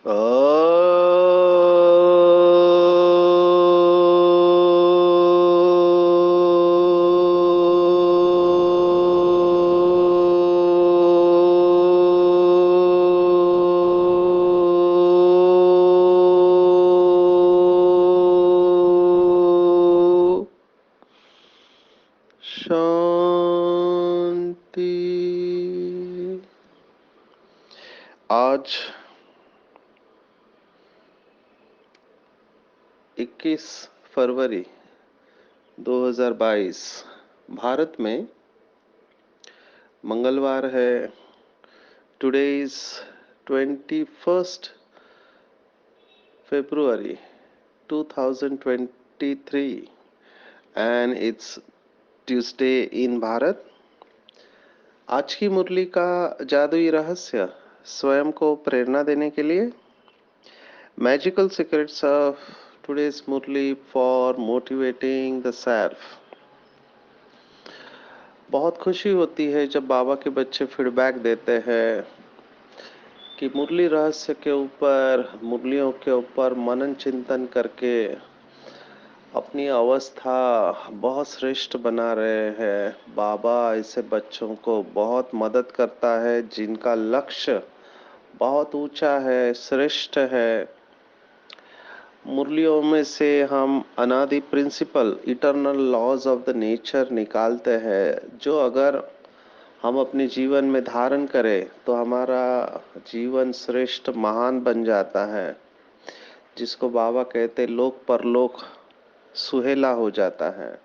शांति। आज 21 फरवरी 2022 भारत में मंगलवार है। Today is 21st February 2023 and it's Tuesday in Bharat. आज की मुरली का जादुई रहस्य स्वयं को प्रेरणा देने के लिए magical secrets of today's Murli for motivating the self. बहुत खुशी होती है जब बाबा के बच्चे फीडबैक देते हैं कि मुरली रहस्य के ऊपर, मुरलियों के ऊपर मनन चिंतन करके अपनी अवस्था बहुत श्रेष्ठ बना रहे हैं। बाबा ऐसे बच्चों को बहुत मदद करता है जिनका लक्ष्य बहुत ऊंचा है, श्रेष्ठ है। मुरलियों में से हम अनादि principle, eternal laws of the nature निकालते हैं, जो अगर हम अपने जीवन में धारण करें तो हमारा जीवन श्रेष्ठ महान बन जाता है, जिसको बाबा कहते लोक परलोक सुहेला हो जाता है।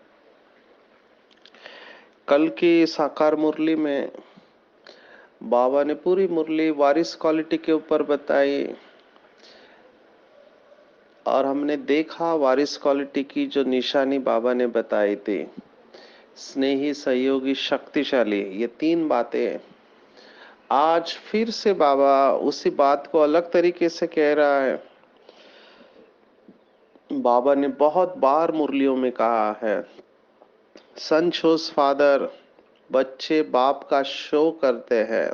कल की साकार मुरली में बाबा ने पूरी मुरली वारिस क्वालिटी के ऊपर बताई और हमने देखा वारिस क्वालिटी की जो निशानी बाबा ने बताई थी, स्नेही, सहयोगी, शक्तिशाली, ये 3 बातें आज फिर से बाबा उसी बात को अलग तरीके से कह रहा है। बाबा ने बहुत बार मुरलियों में कहा है, सन शोज फादर, बच्चे बाप का शो करते हैं।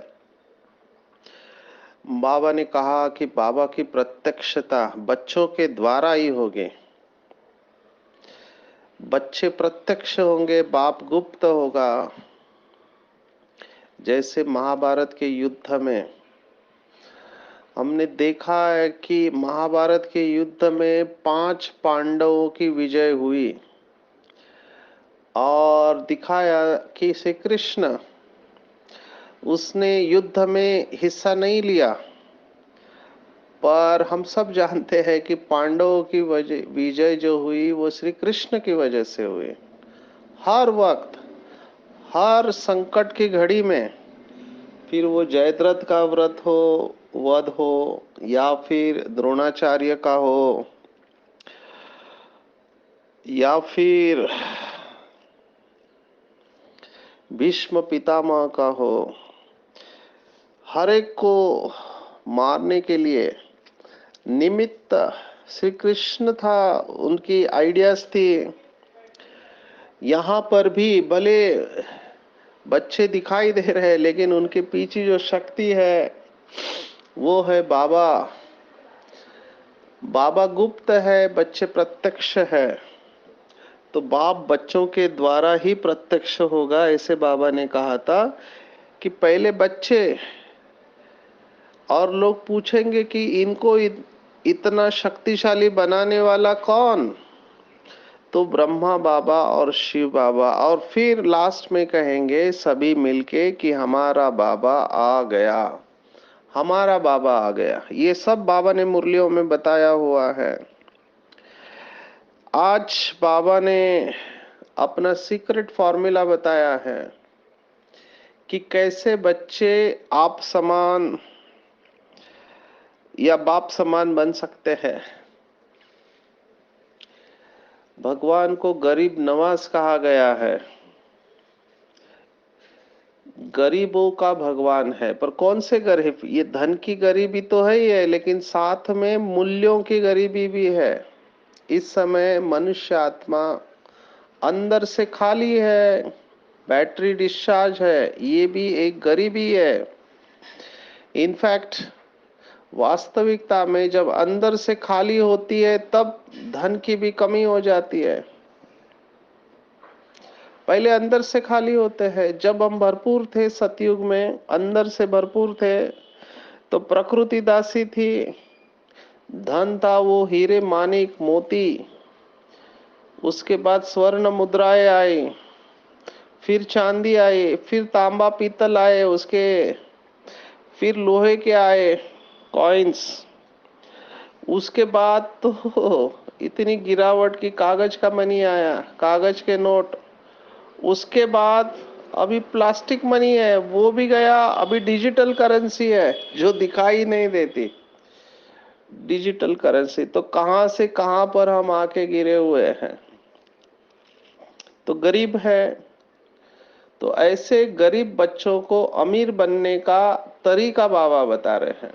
बाबा ने कहा कि बाबा की प्रत्यक्षता बच्चों के द्वारा ही होगी। बच्चे प्रत्यक्ष होंगे, बाप गुप्त होगा। जैसे महाभारत के युद्ध में हमने देखा है कि महाभारत के युद्ध में 5 पांडवों की विजय हुई और दिखाया कि श्री कृष्ण उसने युद्ध में हिस्सा नहीं लिया, पर हम सब जानते हैं कि पांडवों की विजय जो हुई वो श्री कृष्ण की वजह से हुई। हर वक्त, हर संकट की घड़ी में, फिर वो जयद्रथ का व्रत हो, वध हो, या फिर द्रोणाचार्य का हो, या फिर भीष्म पितामह का हो, हर एक को मारने के लिए निमित्त श्री कृष्ण था, उनकी आइडियाज थी। यहाँ पर भी भले बच्चे दिखाई दे रहे हैं, लेकिन उनके पीछे जो शक्ति है वो है बाबा। बाबा गुप्त है, बच्चे प्रत्यक्ष है। तो बाप बच्चों के द्वारा ही प्रत्यक्ष होगा, ऐसे बाबा ने कहा था कि पहले बच्चे, और लोग पूछेंगे कि इनको इतना शक्तिशाली बनाने वाला कौन? तो ब्रह्मा बाबा और शिव बाबा, और फिर लास्ट में कहेंगे सभी मिलके कि हमारा बाबा आ गया, हमारा बाबा आ गया। ये सब बाबा ने मुरलियों में बताया हुआ है। आज बाबा ने अपना सीक्रेट फॉर्मूला बताया है कि कैसे बच्चे आप समान या बाप समान बन सकते हैं। भगवान को गरीब नवाज कहा गया है, गरीबों का भगवान है। पर कौन से गरीब? ये धन की गरीबी तो है ही है, लेकिन साथ में मूल्यों की गरीबी भी है। इस समय मनुष्य आत्मा अंदर से खाली है, बैटरी डिस्चार्ज है, ये भी एक गरीबी है। इनफैक्ट वास्तविकता में जब अंदर से खाली होती है तब धन की भी कमी हो जाती है। पहले अंदर से खाली होते हैं। जब हम भरपूर थे सतयुग में, अंदर से भरपूर थे, तो प्रकृति दासी थी, धन था वो हीरे मानिक मोती, उसके बाद स्वर्ण मुद्राएं आई, फिर चांदी आई, फिर तांबा पीतल आए, उसके फिर लोहे के आए कॉइन्स, उसके बाद तो इतनी गिरावट की कागज का मनी आया, कागज के नोट, उसके बाद अभी प्लास्टिक मनी है वो भी गया, अभी डिजिटल करेंसी है जो दिखाई नहीं देती। डिजिटल करेंसी तो कहां से कहां पर हम आके गिरे हुए हैं। तो गरीब है, तो ऐसे गरीब बच्चों को अमीर बनने का तरीका बाबा बता रहे हैं।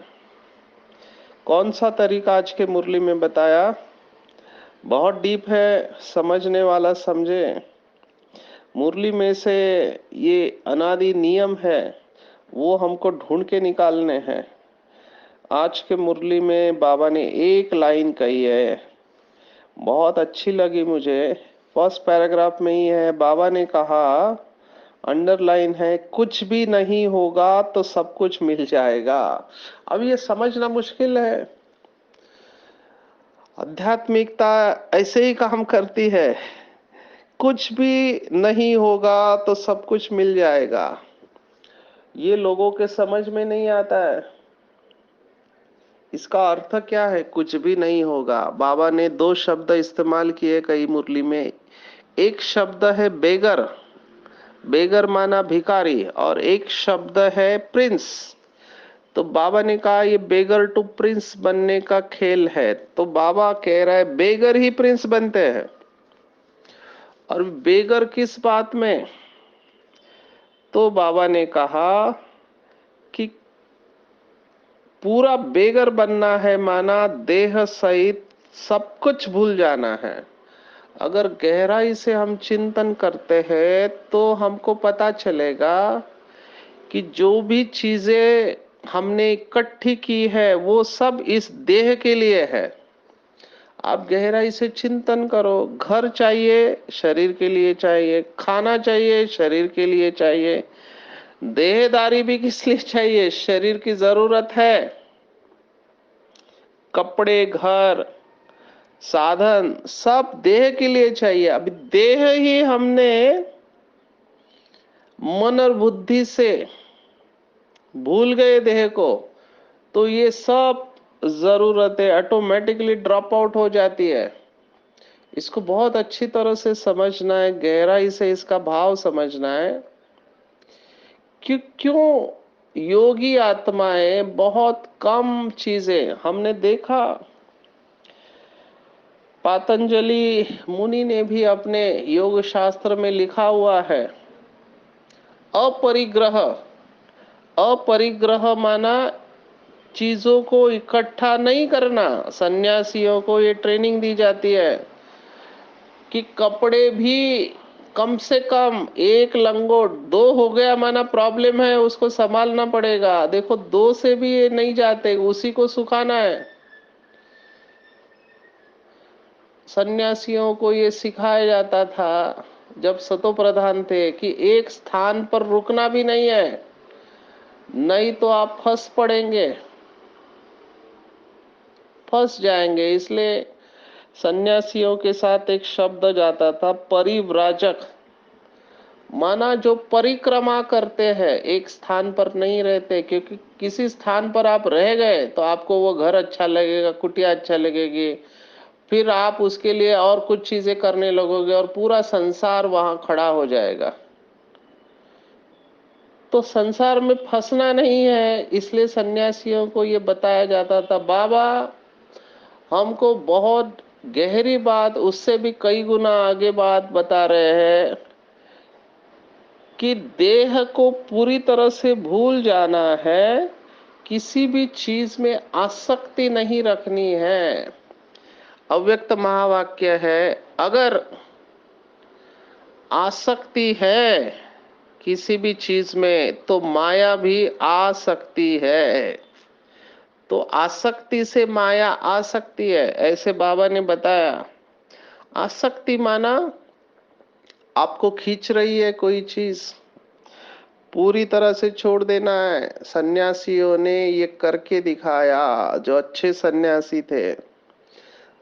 कौन सा तरीका आज के मुरली में बताया, बहुत डीप है, समझने वाला समझे। मुरली में से ये अनादि नियम है वो हमको ढूंढ के निकालने हैं। आज के मुरली में बाबा ने एक लाइन कही है, बहुत अच्छी लगी मुझे। फर्स्ट पैराग्राफ में ही है, बाबा ने कहा, अंडरलाइन है, कुछ भी नहीं होगा तो सब कुछ मिल जाएगा। अब ये समझना मुश्किल है। आध्यात्मिकता ऐसे ही काम करती है, कुछ भी नहीं होगा तो सब कुछ मिल जाएगा। ये लोगों के समझ में नहीं आता है। इसका अर्थ क्या है, कुछ भी नहीं होगा। बाबा ने दो शब्द इस्तेमाल किए कई मुरली में। एक शब्द है बेगर, बेगर माना भिखारी, और एक शब्द है प्रिंस। तो बाबा ने कहा ये बेगर टू प्रिंस बनने का खेल है। तो बाबा कह रहा है बेगर ही प्रिंस बनते हैं। और बेगर किस बात में, तो बाबा ने कहा कि पूरा बेगर बनना है माना देह सहित सब कुछ भूल जाना है। अगर गहराई से हम चिंतन करते हैं तो हमको पता चलेगा कि जो भी चीजें हमने इकट्ठी की है वो सब इस देह के लिए है। आप गहराई से चिंतन करो, घर चाहिए शरीर के लिए चाहिए, खाना चाहिए शरीर के लिए चाहिए, देहदारी भी किस लिए चाहिए, शरीर की जरूरत है। कपड़े, घर, साधन सब देह के लिए चाहिए। अभी देह ही हमने मन और बुद्धि से भूल गए देह को, तो ये सब जरूरतें ऑटोमेटिकली ड्रॉप आउट हो जाती है। इसको बहुत अच्छी तरह से समझना है, गहराई से इसका भाव समझना है कि क्यों योगी आत्माएं बहुत कम चीजें, हमने देखा पातंजलि मुनि ने भी अपने योग शास्त्र में लिखा हुआ है, अपरिग्रह। अपरिग्रह माना चीजों को इकट्ठा नहीं करना। सन्यासियों को ये ट्रेनिंग दी जाती है कि कपड़े भी कम से कम एक लंगोट, दो हो गया माना प्रॉब्लम है, उसको संभालना पड़ेगा। देखो दो से भी ये नहीं जाते, उसी को सुखाना है। सन्यासियों को ये सिखाया जाता था जब सतो प्रधान थे कि एक स्थान पर रुकना भी नहीं है, नहीं तो आप फंस पड़ेंगे, फंस जाएंगे। इसलिए सन्यासियों के साथ एक शब्द जाता था परिव्राजक, माना जो परिक्रमा करते हैं, एक स्थान पर नहीं रहते। क्योंकि किसी स्थान पर आप रह गए तो आपको वो घर अच्छा लगेगा, कुटिया अच्छा लगेगी, फिर आप उसके लिए और कुछ चीजें करने लगोगे और पूरा संसार वहां खड़ा हो जाएगा। तो संसार में फंसना नहीं है, इसलिए सन्यासियों को ये बताया जाता था। बाबा हमको बहुत गहरी बात, उससे भी कई गुना आगे बात बता रहे हैं कि देह को पूरी तरह से भूल जाना है, किसी भी चीज में आसक्ति नहीं रखनी है। अव्यक्त महावाक्य है, अगर आसक्ति है किसी भी चीज में तो माया भी आ सकती है। तो आसक्ति से माया आ सकती है, ऐसे बाबा ने बताया। आसक्ति माना आपको खींच रही है कोई चीज, पूरी तरह से छोड़ देना है। सन्यासियों ने ये करके दिखाया, जो अच्छे सन्यासी थे,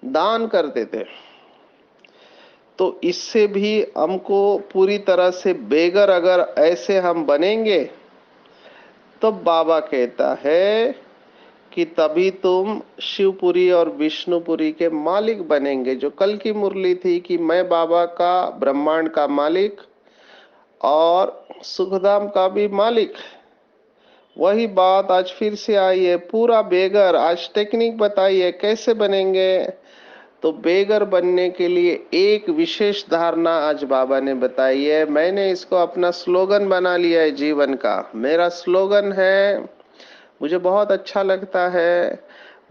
दान करते थे। तो इससे भी हमको पूरी तरह से बेगर अगर ऐसे हम बनेंगे, तो बाबा कहता है कि तभी तुम शिवपुरी और विष्णुपुरी के मालिक बनेंगे। जो कल की मुरली थी कि मैं बाबा का, ब्रह्मांड का मालिक और सुखधाम का भी मालिक, वही बात आज फिर से आई है। पूरा बेगर, आज टेक्निक बताई है कैसे बनेंगे। तो बेगर बनने के लिए एक विशेष धारणा आज बाबा ने बताई है। मैंने इसको अपना स्लोगन बना लिया है जीवन का। मेरा स्लोगन है, मुझे बहुत अच्छा लगता है,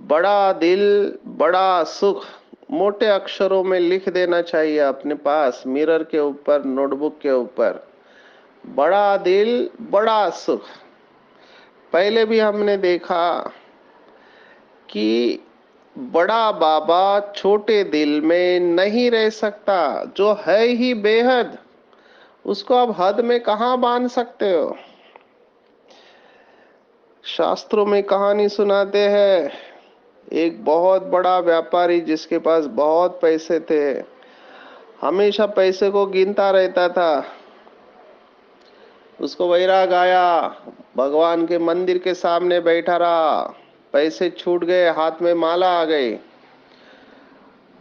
बड़ा दिल बड़ा सुख। मोटे अक्षरों में लिख देना चाहिए अपने पास, मिरर के ऊपर, नोटबुक के ऊपर, बड़ा दिल बड़ा सुख। पहले भी हमने देखा कि बड़ा बाबा छोटे दिल में नहीं रह सकता। जो है ही बेहद, उसको आप हद में कहां बांध सकते हो। शास्त्रों में कहानी सुनाते हैं, एक बहुत बड़ा व्यापारी जिसके पास बहुत पैसे थे, हमेशा पैसे को गिनता रहता था। उसको वैराग आया, भगवान के मंदिर के सामने बैठा रहा, पैसे छूट गए, हाथ में माला आ गई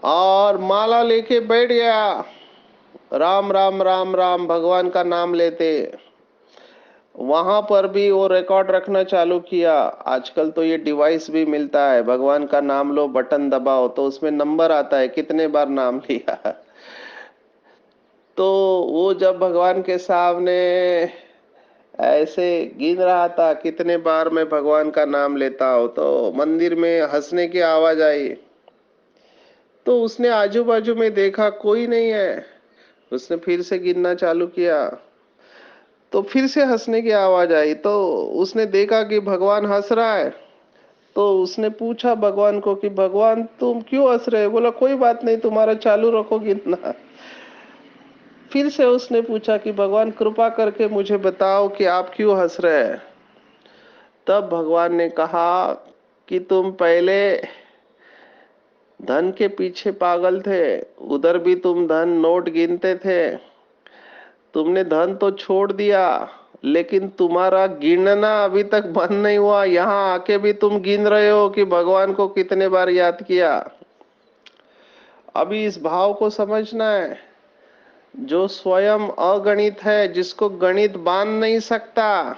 और माला लेके बैठ गया। राम राम राम राम भगवान का नाम लेते। वहां पर भी वो रिकॉर्ड रखना चालू किया। आजकल तो ये डिवाइस भी मिलता है, भगवान का नाम लो, बटन दबाओ तो उसमें नंबर आता है कितने बार नाम लिया। तो वो जब भगवान के सामने ऐसे गिन रहा था कितने बार मैं भगवान का नाम लेता हूं, तो मंदिर में हंसने की आवाज आई। तो उसने आजू बाजू में देखा, कोई नहीं है। उसने फिर से गिनना चालू किया, तो फिर से हंसने की आवाज आई। तो उसने देखा कि भगवान हंस रहा है। तो उसने पूछा भगवान को कि भगवान तुम क्यों हंस रहे हो। बोला कोई बात नहीं, तुम्हारा चालू रखो गिनना। फिर से उसने पूछा कि भगवान कृपा करके मुझे बताओ कि आप क्यों हंस रहे हैं। तब भगवान ने कहा कि तुम पहले धन के पीछे पागल थे, उधर भी तुम धन नोट गिनते थे। तुमने धन तो छोड़ दिया, लेकिन तुम्हारा गिनना अभी तक बंद नहीं हुआ। यहाँ आके भी तुम गिन रहे हो कि भगवान को कितने बार याद किया। अभी इस भाव को समझना है। जो स्वयं अगणित है, जिसको गणित बांध नहीं सकता,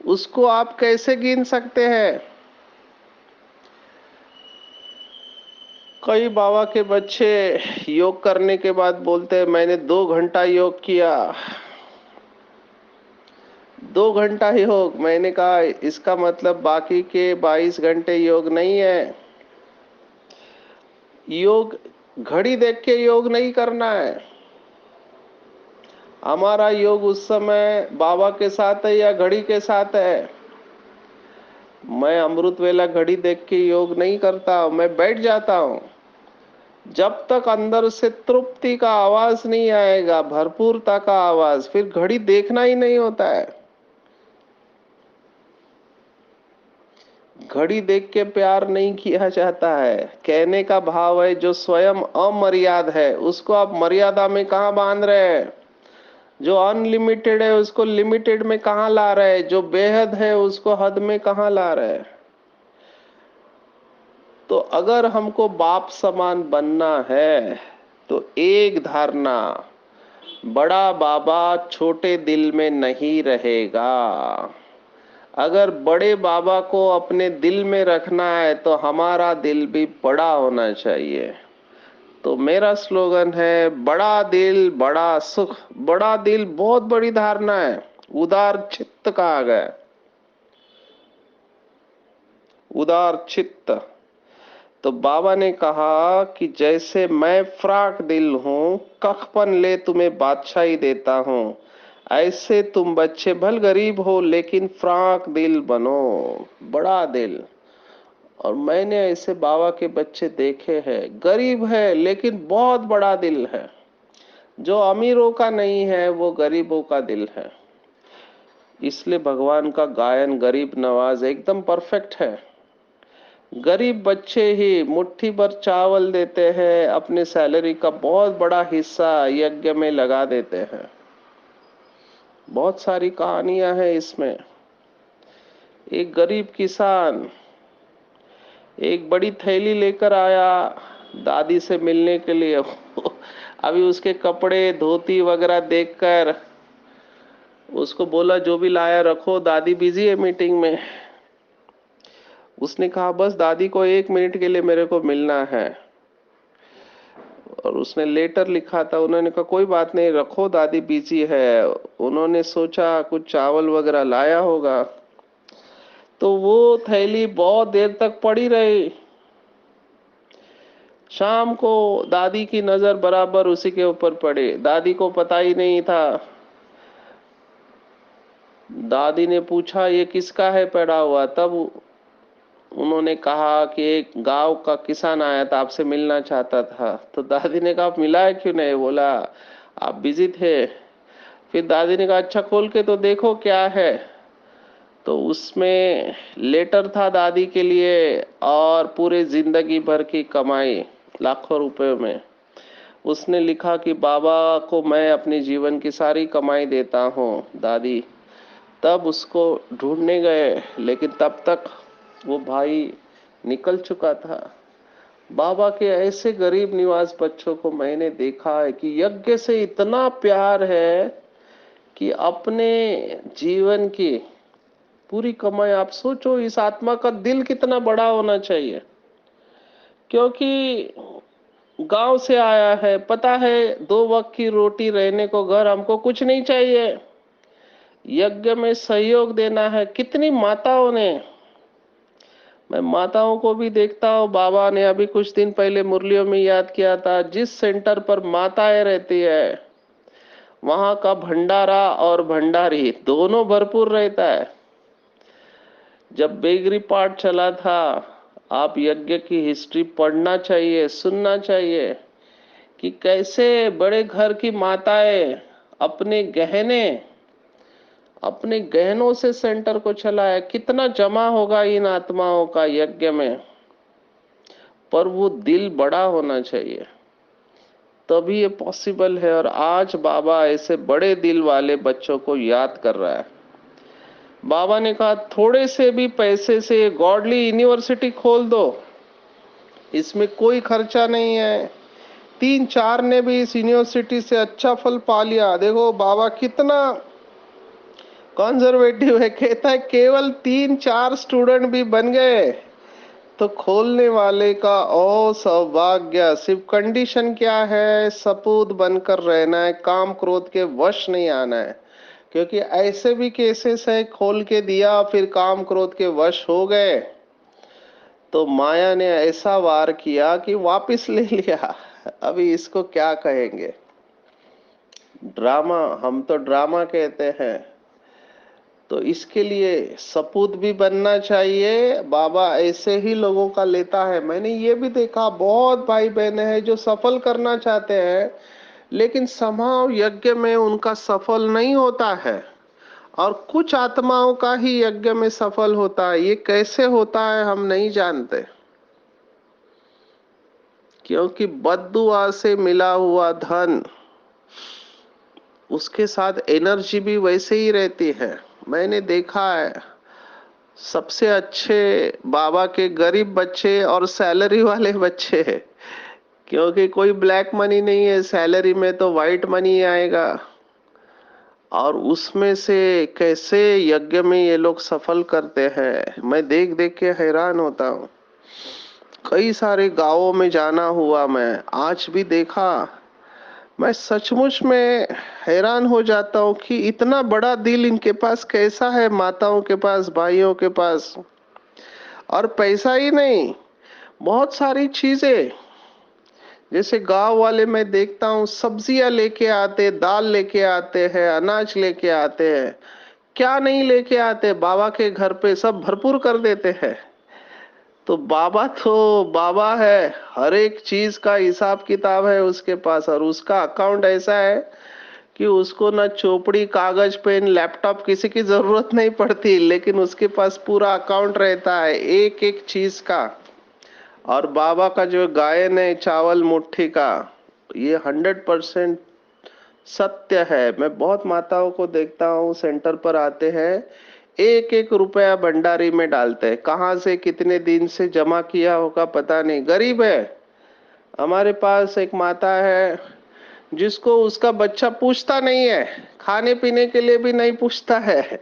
उसको आप कैसे गिन सकते हैं। कई बाबा के बच्चे योग करने के बाद बोलते हैं मैंने 2 घंटा योग किया। 2 घंटा योग। मैंने कहा इसका मतलब बाकी के 22 घंटे योग नहीं है। योग घड़ी देख के योग नहीं करना है। हमारा योग उस समय बाबा के साथ है या घड़ी के साथ है। मैं अमृत वेला घड़ी देख के योग नहीं करता, मैं बैठ जाता हूं। जब तक अंदर से तृप्ति का आवाज नहीं आएगा, भरपूरता का आवाज, फिर घड़ी देखना ही नहीं होता है। घड़ी देख के प्यार नहीं किया जाता है। कहने का भाव है जो स्वयं अमर्याद है, उसको आप मर्यादा में कहां बांध रहे हैं। जो अनलिमिटेड है उसको लिमिटेड में कहां ला रहे हैं। जो बेहद है उसको हद में कहां ला रहे हैं। तो अगर हमको बाप समान बनना है, तो एक धारणा, बड़ा बाबा छोटे दिल में नहीं रहेगा। अगर बड़े बाबा को अपने दिल में रखना है, तो हमारा दिल भी बड़ा होना चाहिए। तो मेरा स्लोगन है, बड़ा दिल बड़ा सुख। बड़ा दिल बहुत बड़ी धारणा है। उदार चित्त कहा गया, उदार चित्त। तो बाबा ने कहा कि जैसे मैं फ्राक दिल हूं, कखपन ले तुम्हें बादशाही देता हूं, ऐसे तुम बच्चे भल गरीब हो लेकिन फ्राक दिल बनो। बड़ा दिल। और मैंने ऐसे बाबा के बच्चे देखे हैं, गरीब है लेकिन बहुत बड़ा दिल है। जो अमीरों का नहीं है वो गरीबों का दिल है। इसलिए भगवान का गायन गरीब नवाज एकदम परफेक्ट है। गरीब बच्चे ही मुट्ठी भर चावल देते हैं, अपने सैलरी का बहुत बड़ा हिस्सा यज्ञ में लगा देते हैं। बहुत सारी कहानियां हैं इसमें। एक गरीब किसान एक बड़ी थैली लेकर आया दादी से मिलने के लिए। अभी उसके कपड़े धोती वगैरह देखकर उसको बोला जो भी लाया रखो, दादी बिजी है मीटिंग में। उसने कहा बस दादी को 1 मिनट के लिए मेरे को मिलना है। और उसने लेटर लिखा था। उन्होंने कहा कोई बात नहीं, रखो, दादी बिजी है। उन्होंने सोचा कुछ चावल वगैरह लाया होगा, तो वो थैली बहुत देर तक पड़ी रही। शाम को दादी की नजर बराबर उसी के ऊपर पड़ी। दादी को पता ही नहीं था। दादी ने पूछा ये किसका है पड़ा हुआ। तब उन्होंने कहा कि एक गांव का किसान आया था, आपसे मिलना चाहता था। तो दादी ने कहा आप मिला क्यों नहीं? बोला आप बिजी थे। फिर दादी ने कहा अच्छा खोल के तो देखो क्या है। तो उसमें लेटर था दादी के लिए, और पूरे जिंदगी भर की कमाई लाखों रुपए में। उसने लिखा कि बाबा को मैं अपनी जीवन की सारी कमाई देता हूँ दादी। तब उसको ढूंढने गए, लेकिन तब तक वो भाई निकल चुका था। बाबा के ऐसे गरीब निवास बच्चों को मैंने देखा है कि यज्ञ से इतना प्यार है कि अपने जीवन की पूरी कमाई, आप सोचो इस आत्मा का दिल कितना बड़ा होना चाहिए। क्योंकि गांव से आया है, पता है 2 वक्त की रोटी, रहने को घर, हमको कुछ नहीं चाहिए। यज्ञ में सहयोग देना है। कितनी माताओं ने, मैं माताओं को भी देखता हूँ। बाबा ने अभी कुछ दिन पहले मुरलियों में याद किया था, जिस सेंटर पर माताएं रहती है वहां का भंडारा और भंडारी दोनों भरपूर रहता है। जब बेगरी पाठ चला था, आप यज्ञ की हिस्ट्री पढ़ना चाहिए, सुनना चाहिए कि कैसे बड़े घर की माताएं अपने गहने, अपने गहनों से सेंटर को चलाया। कितना जमा होगा इन आत्माओं का यज्ञ में, पर वो दिल बड़ा होना चाहिए, तभी ये पॉसिबल है। और आज बाबा ऐसे बड़े दिल वाले बच्चों को याद कर रहा है। बाबा ने कहा थोड़े से भी पैसे से गॉडली यूनिवर्सिटी खोल दो, इसमें कोई खर्चा नहीं है। 3-4 ने भी इस यूनिवर्सिटी से अच्छा फल पा लिया। देखो बाबा कितना कंजर्वेटिव है, कहता है केवल 3-4 स्टूडेंट भी बन गए तो खोलने वाले का ओ सौभाग्य। सिर्फ कंडीशन क्या है? सपूत बनकर रहना है, काम क्रोध के वश नहीं आना है। क्योंकि ऐसे भी केसेस है, खोल के दिया फिर काम क्रोध के वश हो गए तो माया ने ऐसा वार किया कि वापिस ले लिया। अभी इसको क्या कहेंगे? ड्रामा, हम तो ड्रामा कहते हैं। तो इसके लिए सपूत भी बनना चाहिए। बाबा ऐसे ही लोगों का लेता है। मैंने ये भी देखा, बहुत भाई बहन है जो सफल करना चाहते हैं, लेकिन समाव यज्ञ में उनका सफल नहीं होता है, और कुछ आत्माओं का ही यज्ञ में सफल होता है। ये कैसे होता है हम नहीं जानते, क्योंकि बद्दुआ से मिला हुआ धन, उसके साथ एनर्जी भी वैसे ही रहती है। मैंने देखा है सबसे अच्छे बाबा के गरीब बच्चे और सैलरी वाले बच्चे हैं। क्योंकि कोई ब्लैक मनी नहीं है, सैलरी में तो व्हाइट मनी आएगा। और उसमें से कैसे यज्ञ में ये लोग सफल करते हैं, मैं देख देख के हैरान होता हूँ। कई सारे गांवों में जाना हुआ, मैं आज भी देखा। मैं सचमुच में हैरान हो जाता हूँ कि इतना बड़ा दिल इनके पास कैसा है, माताओं के पास, भाइयों के पास। और पैसा ही नहीं, बहुत सारी चीजें। जैसे गांव वाले मैं देखता हूँ सब्जियां लेके आते, दाल लेके आते हैं, अनाज लेके आते हैं। क्या नहीं लेके आते, बाबा के घर पे सब भरपूर कर देते हैं। तो बाबा है, हर एक चीज का हिसाब किताब है उसके पास, और उसका अकाउंट ऐसा है कि उसको ना चोपड़ी, कागज, पेन, लैपटॉप किसी की जरूरत नहीं पड़ती, लेकिन उसके पास पूरा अकाउंट रहता है एक एक चीज का। और बाबा का जो गायन है चावल मुट्ठी का, ये 100% सत्य है। मैं बहुत माताओं को देखता हूँ, सेंटर पर आते हैं, एक एक रुपया भंडारी में डालते हैं, कहाँ से कितने दिन से जमा किया होगा पता नहीं, गरीब है। हमारे पास एक माता है जिसको उसका बच्चा पूछता नहीं है, खाने पीने के लिए भी नहीं पूछता है।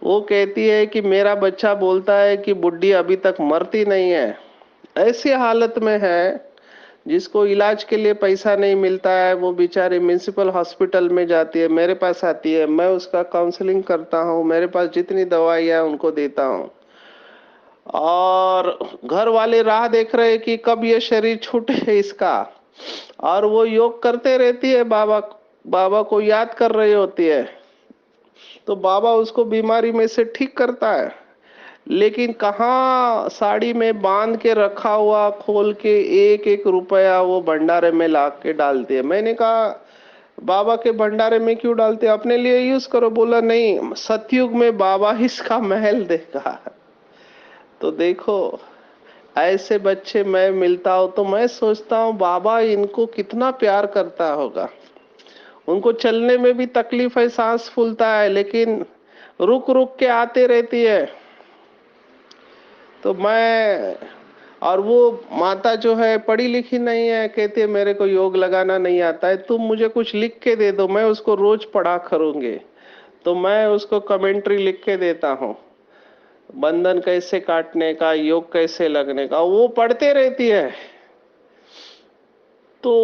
वो कहती है कि मेरा बच्चा बोलता है कि बुड्ढी अभी तक मरती नहीं है। ऐसी हालत में है, जिसको इलाज के लिए पैसा नहीं मिलता है, वो बेचारी म्युनिसिपल हॉस्पिटल में जाती है, मेरे पास आती है, मैं उसका काउंसलिंग करता हूँ, मेरे पास जितनी दवाइयाँ उनको देता हूँ। और घर वाले राह देख रहे कि कब ये शरीर छूटे इसका, और वो योग करते रहती है, बाबा बाबा को याद कर रही होती है, तो बाबा उसको बीमारी में से ठीक करता है। लेकिन कहाँ साड़ी में बांध के रखा हुआ खोल के एक एक रुपया वो भंडारे में ला के डालती है। मैंने कहा बाबा के भंडारे में क्यों डालते, अपने लिए यूज करो। बोला नहीं, सतयुग में बाबा इसका महल देगा। तो देखो, ऐसे बच्चे मैं मिलता हूं तो मैं सोचता हूँ बाबा इनको कितना प्यार करता होगा। उनको चलने में भी तकलीफ है, सांस फूलता है, लेकिन रुक रुक के आते रहती है। तो मैं, और वो माता जो है पढ़ी लिखी नहीं है, कहती है मेरे को योग लगाना नहीं आता है, तुम मुझे कुछ लिख के दे दो, मैं उसको रोज पढ़ा करूंगी। तो मैं उसको कमेंट्री लिख के देता हूँ, बंधन कैसे काटने का, योग कैसे लगने का, वो पढ़ते रहती है। तो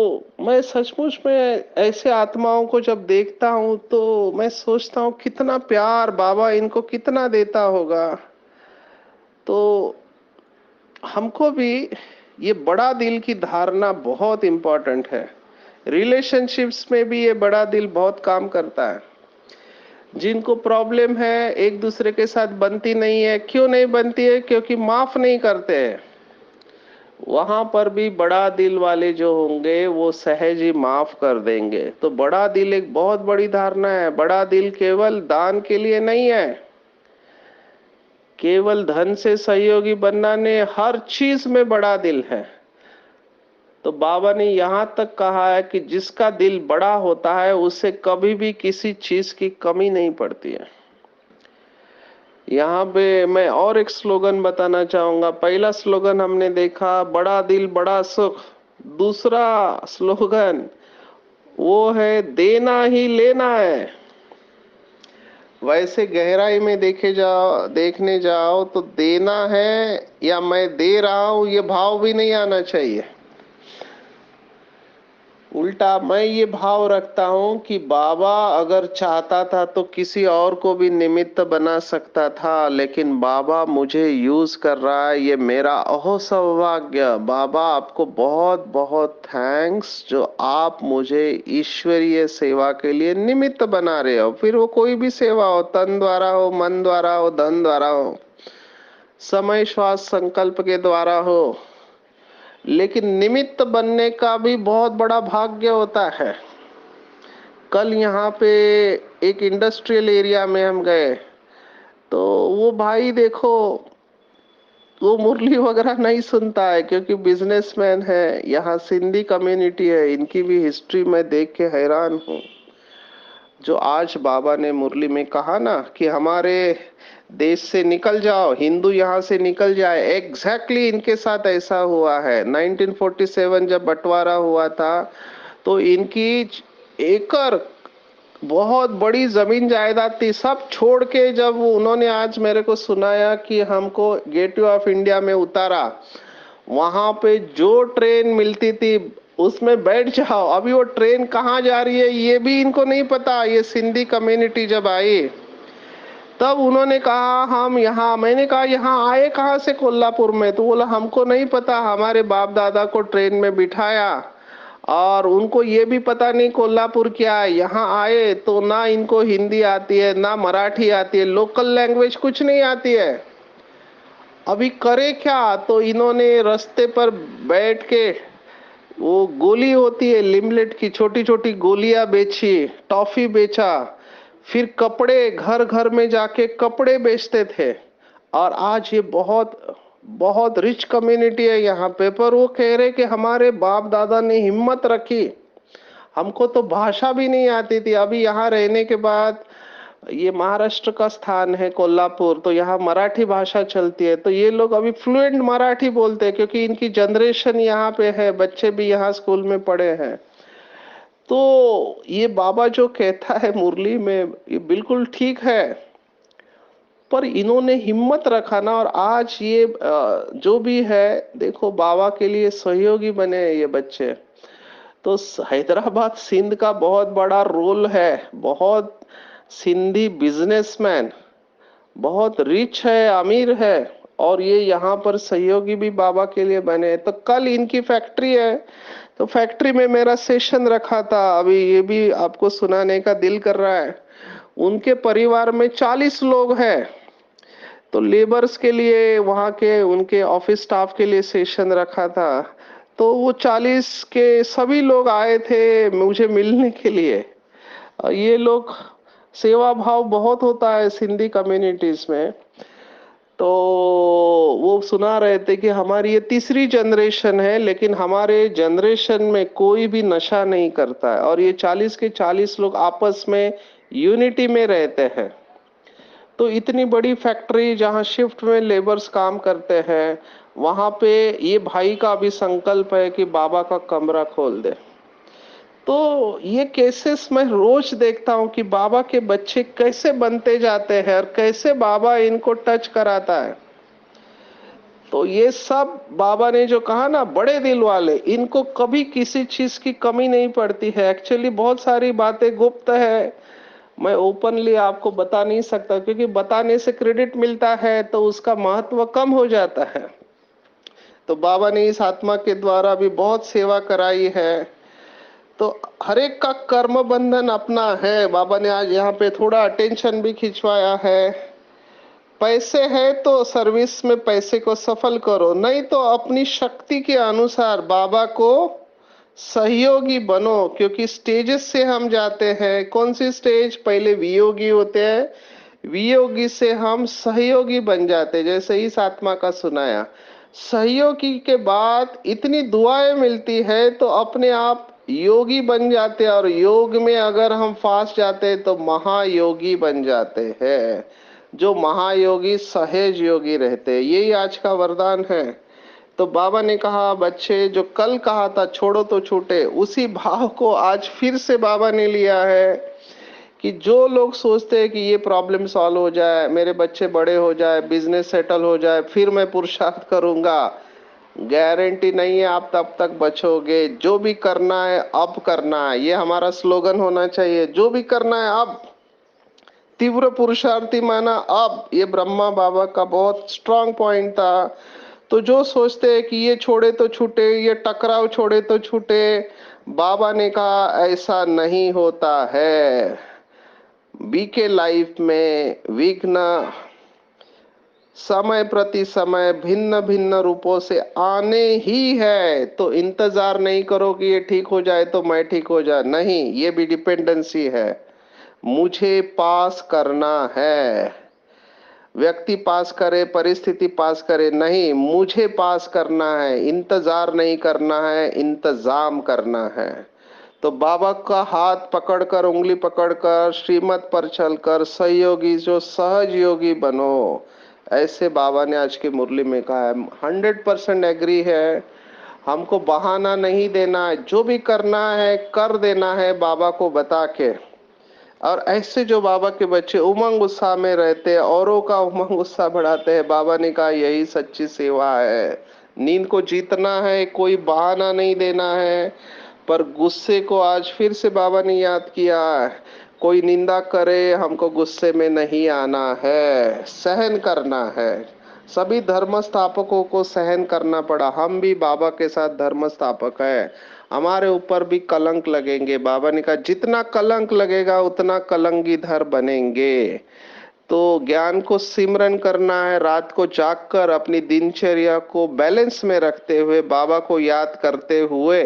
मैं सचमुच में ऐसे आत्माओं को जब देखता हूँ तो मैं सोचता हूँ कितना प्यार बाबा इनको कितना देता होगा। तो हमको भी ये बड़ा दिल की धारणा बहुत इंपॉर्टेंट है। रिलेशनशिप्स में भी ये बड़ा दिल बहुत काम करता है। जिनको प्रॉब्लम है, एक दूसरे के साथ बनती नहीं है, क्यों नहीं बनती है, क्योंकि माफ नहीं करते हैं। वहां पर भी बड़ा दिल वाले जो होंगे वो सहज ही माफ कर देंगे। तो बड़ा दिल एक बहुत बड़ी धारणा है। बड़ा दिल केवल दान के लिए नहीं है, केवल धन से सहयोगी बनना ने, हर चीज में बड़ा दिल है। तो बाबा ने यहां तक कहा है कि जिसका दिल बड़ा होता है उसे कभी भी किसी चीज की कमी नहीं पड़ती है। यहाँ पे मैं और एक स्लोगन बताना चाहूंगा। पहला स्लोगन हमने देखा, बड़ा दिल बड़ा सुख। दूसरा स्लोगन वो है, देना ही लेना है। वैसे गहराई में देखने जाओ तो देना है या मैं दे रहा हूं, ये भाव भी नहीं आना चाहिए। उल्टा मैं ये भाव रखता हूं कि बाबा अगर चाहता था तो किसी और को भी निमित्त बना सकता था, लेकिन बाबा मुझे यूज कर रहा है, ये मेरा अहो सौभाग्य। बाबा आपको बहुत बहुत थैंक्स, जो आप मुझे ईश्वरीय सेवा के लिए निमित्त बना रहे हो। फिर वो कोई भी सेवा हो, तन द्वारा हो, मन द्वारा हो, धन द्वारा हो, समय श्वास संकल्प के द्वारा हो, लेकिन निमित्त बनने का भी बहुत बड़ा भाग्य होता है। कल यहाँ पे एक इंडस्ट्रियल एरिया में हम गए, तो वो भाई देखो, वो मुरली वगैरह नहीं सुनता है क्योंकि बिजनेसमैन है। यहाँ सिंधी कम्युनिटी है, इनकी भी हिस्ट्री मैं देख के हैरान हूँ। जो आज बाबा ने मुरली में कहा ना कि हमारे देश से निकल जाओ, हिंदू यहाँ से निकल जाए, एग्जैक्टली इनके साथ ऐसा हुआ है। 1947 जब बंटवारा हुआ था तो इनकी एकड़ बहुत बड़ी जमीन जायदाद थी, सब छोड़ के जब उन्होंने आज मेरे को सुनाया कि हमको गेटवे ऑफ इंडिया में उतारा, वहां पे जो ट्रेन मिलती थी उसमें बैठ जाओ। अभी वो ट्रेन कहाँ जा रही है ये भी इनको नहीं पता। ये सिंधी कम्युनिटी जब आई तब उन्होंने कहा हम यहाँ, मैंने कहा यहाँ आए कहाँ से कोल्हापुर में, तो बोला हमको नहीं पता, हमारे बाप दादा को ट्रेन में बिठाया और उनको ये भी पता नहीं कोल्हापुर क्या है। यहाँ आए तो ना इनको हिंदी आती है, ना मराठी आती है, लोकल लैंग्वेज कुछ नहीं आती है। अभी करे क्या, तो इन्होंने रास्ते पर बैठ के वो गोली होती है लिमलेट की, छोटी छोटी गोलियां बेची, टॉफी बेचा, फिर कपड़े घर घर में जाके कपड़े बेचते थे। और आज ये बहुत बहुत रिच कम्युनिटी है यहाँ पे। पर वो कह रहे कि हमारे बाप दादा ने हिम्मत रखी, हमको तो भाषा भी नहीं आती थी। अभी यहाँ रहने के बाद, ये महाराष्ट्र का स्थान है कोल्हापुर, तो यहाँ मराठी भाषा चलती है, तो ये लोग अभी फ्लुएंट मराठी बोलते हैं क्योंकि इनकी जनरेशन यहाँ पे है, बच्चे भी यहाँ स्कूल में पढ़े हैं। तो ये बाबा जो कहता है मुरली में, ये बिल्कुल ठीक है। पर इन्होंने हिम्मत रखा ना, और आज ये जो भी है, देखो बाबा के लिए सहयोगी बने हैं ये बच्चे। तो हैदराबाद सिंध का बहुत बड़ा रोल है, बहुत सिंधी बिजनेसमैन, बहुत रिच है, अमीर है, और ये यहाँ पर सहयोगी भी बाबा के लिए बने। तो कल इनकी फैक्ट्री है, तो फैक्ट्री में मेरा सेशन रखा था, अभी ये भी आपको सुनाने का दिल कर रहा है। उनके परिवार में 40 लोग हैं, तो लेबर्स के लिए, वहाँ के उनके ऑफिस स्टाफ के लिए सेशन रखा था। तो वो 40 के सभी लोग आए थे मुझे मिलने के लिए। ये लोग, सेवा भाव बहुत होता है सिंधी कम्युनिटीज में। तो वो सुना रहे थे कि हमारी ये तीसरी जनरेशन है, लेकिन हमारे जनरेशन में कोई भी नशा नहीं करता है, और ये 40 के 40 लोग आपस में यूनिटी में रहते हैं। तो इतनी बड़ी फैक्ट्री जहाँ शिफ्ट में लेबर्स काम करते हैं, वहां पे ये भाई का भी संकल्प है कि बाबा का कमरा खोल दे। तो ये केसेस मैं रोज देखता हूँ कि बाबा के बच्चे कैसे बनते जाते हैं और कैसे बाबा इनको टच कराता है। तो ये सब बाबा ने जो कहा ना, बड़े दिल वाले, इनको कभी किसी चीज की कमी नहीं पड़ती है। एक्चुअली बहुत सारी बातें गुप्त है, मैं ओपनली आपको बता नहीं सकता, क्योंकि बताने से क्रेडिट मिलता है तो उसका महत्व कम हो जाता है। तो बाबा ने इस आत्मा के द्वारा भी बहुत सेवा कराई है। तो हर एक का कर्म बंधन अपना है। बाबा ने आज यहाँ पे थोड़ा अटेंशन भी खिंचवाया है। पैसे है तो सर्विस में पैसे को सफल करो, नहीं तो अपनी शक्ति के अनुसार बाबा को सहयोगी बनो। क्योंकि स्टेजेस से हम जाते हैं, कौन सी स्टेज, पहले वियोगी होते हैं, वियोगी से हम सहयोगी बन जाते हैं, जैसे इस आत्मा का सुनाया। सहयोगी के बाद इतनी दुआएं मिलती है तो अपने आप योगी बन जाते हैं, और योग में अगर हम फास्ट जाते हैं तो महायोगी बन जाते हैं। जो महायोगी सहज योगी रहते हैं, यही आज का वरदान है। तो बाबा ने कहा बच्चे, जो कल कहा था छोड़ो तो छूटे, उसी भाव को आज फिर से बाबा ने लिया है कि जो लोग सोचते हैं कि ये प्रॉब्लम सॉल्व हो जाए, मेरे बच्चे बड़े हो जाए, बिजनेस सेटल हो जाए, फिर मैं पुरुषार्थ करूंगा, गारंटी नहीं है आप तब तक बचोगे। जो भी करना है अब करना है, ये हमारा स्लोगन होना चाहिए। जो भी करना है अब, तीव्र पुरुषार्थी माना अब, ये ब्रह्मा बाबा का बहुत स्ट्रांग पॉइंट था। तो जो सोचते हैं कि ये छोड़े तो छूटे, ये टकराव छोड़े तो छूटे, बाबा ने कहा ऐसा नहीं होता है। बीके लाइफ में विघ्न समय प्रति समय भिन्न भिन्न रूपों से आने ही है। तो इंतजार नहीं करो कि ये ठीक हो जाए तो मैं ठीक हो जाए, नहीं, ये भी डिपेंडेंसी है। मुझे पास करना है। व्यक्ति पास करे, परिस्थिति पास करे, नहीं, मुझे पास करना है। इंतजार नहीं करना है, इंतजाम करना है। तो बाबा का हाथ पकड़कर, उंगली पकड़कर, श्रीमत पर चलकर सहयोगी, जो सहज योगी बनो, ऐसे बाबा ने आज की मुरली में कहा है। 100% एग्री है। हमको बहाना नहीं देना है, जो भी करना है कर देना है बाबा को बता के। और ऐसे जो बाबा के बच्चे उमंग उत्साह में रहते हैं, औरों का उमंग उत्साह बढ़ाते हैं, बाबा ने कहा यही सच्ची सेवा है। नींद को जीतना है, कोई बहाना नहीं देना है। पर गुस्से को आज फिर से बाबा ने याद किया, कोई निंदा करे हमको गुस्से में नहीं आना है, सहन करना है। सभी धर्म स्थापकों को सहन करना पड़ा, हम भी बाबा के साथ धर्म स्थापक है। हमारे ऊपर भी कलंक लगेंगे। बाबा ने कहा जितना कलंक लगेगा उतना कलंगीधर बनेंगे। तो ज्ञान को सिमरन करना है, रात को जागकर अपनी दिनचर्या को बैलेंस में रखते हुए, बाबा को याद करते हुए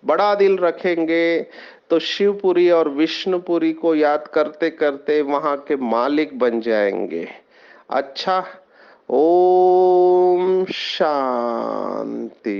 बड़ा दिल रखेंगे तो शिवपुरी और विष्णुपुरी को याद करते करते वहां के मालिक बन जाएंगे। अच्छा, ओम शांति।